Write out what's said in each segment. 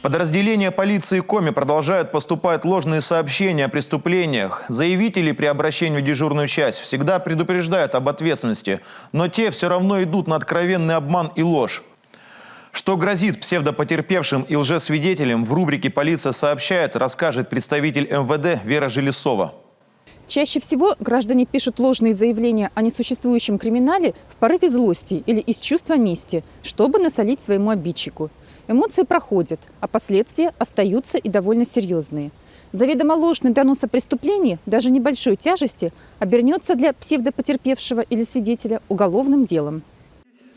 Подразделения полиции Коми продолжают поступать ложные сообщения о преступлениях. Заявители при обращении в дежурную часть всегда предупреждают об ответственности, но те все равно идут на откровенный обман и ложь. Что грозит псевдопотерпевшим и лжесвидетелям, в рубрике «Полиция сообщает» расскажет представитель МВД Вера Железова. Чаще всего граждане пишут ложные заявления о несуществующем криминале в порыве злости или из чувства мести, чтобы насолить своему обидчику. Эмоции проходят, а последствия остаются и довольно серьезные. Заведомо ложный донос о преступлении, даже небольшой тяжести, обернется для псевдопотерпевшего или свидетеля уголовным делом.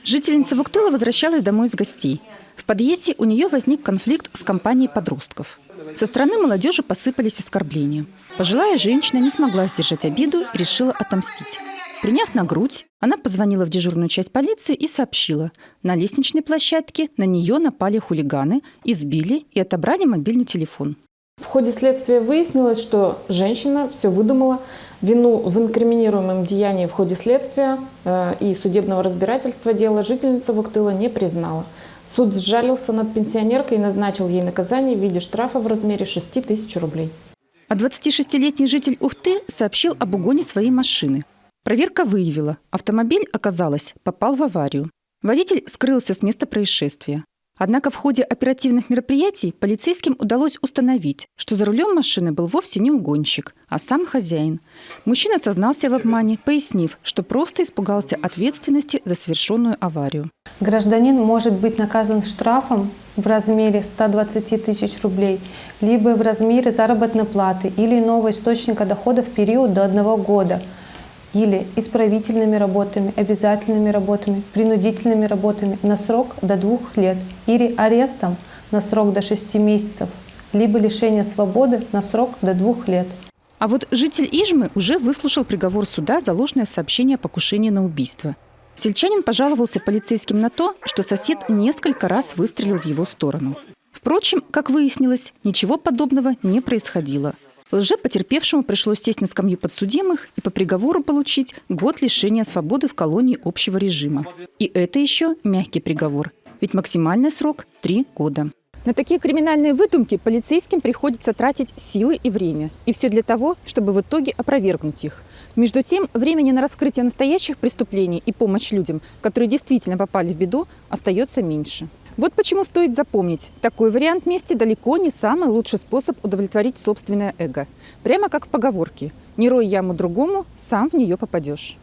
Жительница Вуктыла возвращалась домой с гостей. В подъезде у нее возник конфликт с компанией подростков. Со стороны молодежи посыпались оскорбления. Пожилая женщина не смогла сдержать обиду и решила отомстить. Приняв на грудь, она позвонила в дежурную часть полиции и сообщила: на лестничной площадке на нее напали хулиганы, избили и отобрали мобильный телефон. В ходе следствия выяснилось, что женщина все выдумала. Вину в инкриминируемом деянии в ходе следствия и судебного разбирательства дела жительница Вуктыла не признала. Суд сжалился над пенсионеркой и назначил ей наказание в виде штрафа в размере 6000 рублей. А 26-летний житель Ухты сообщил об угоне своей машины. Проверка выявила, автомобиль, оказалось, попал в аварию. Водитель скрылся с места происшествия. Однако в ходе оперативных мероприятий полицейским удалось установить, что за рулем машины был вовсе не угонщик, а сам хозяин. Мужчина сознался в обмане, пояснив, что просто испугался ответственности за совершенную аварию. Гражданин может быть наказан штрафом в размере 120 тысяч рублей, либо в размере заработной платы или иного источника дохода в период до 1 года, или исправительными работами, обязательными работами, принудительными работами на срок до 2 лет, или арестом на срок до 6 месяцев, либо лишение свободы на срок до 2 лет. А вот житель Ижмы уже выслушал приговор суда за ложное сообщение о покушении на убийство. Сельчанин пожаловался полицейским на то, что сосед несколько раз выстрелил в его сторону. Впрочем, как выяснилось, ничего подобного не происходило. Лжепотерпевшему пришлось сесть на скамью подсудимых и по приговору получить год лишения свободы в колонии общего режима. И это еще мягкий приговор, ведь максимальный срок – 3 года. На такие криминальные выдумки полицейским приходится тратить силы и время. И все для того, чтобы в итоге опровергнуть их. Между тем, времени на раскрытие настоящих преступлений и помощь людям, которые действительно попали в беду, остается меньше. Вот почему стоит запомнить, такой вариант мести далеко не самый лучший способ удовлетворить собственное эго. Прямо как в поговорке: «Не рой яму другому, сам в нее попадешь».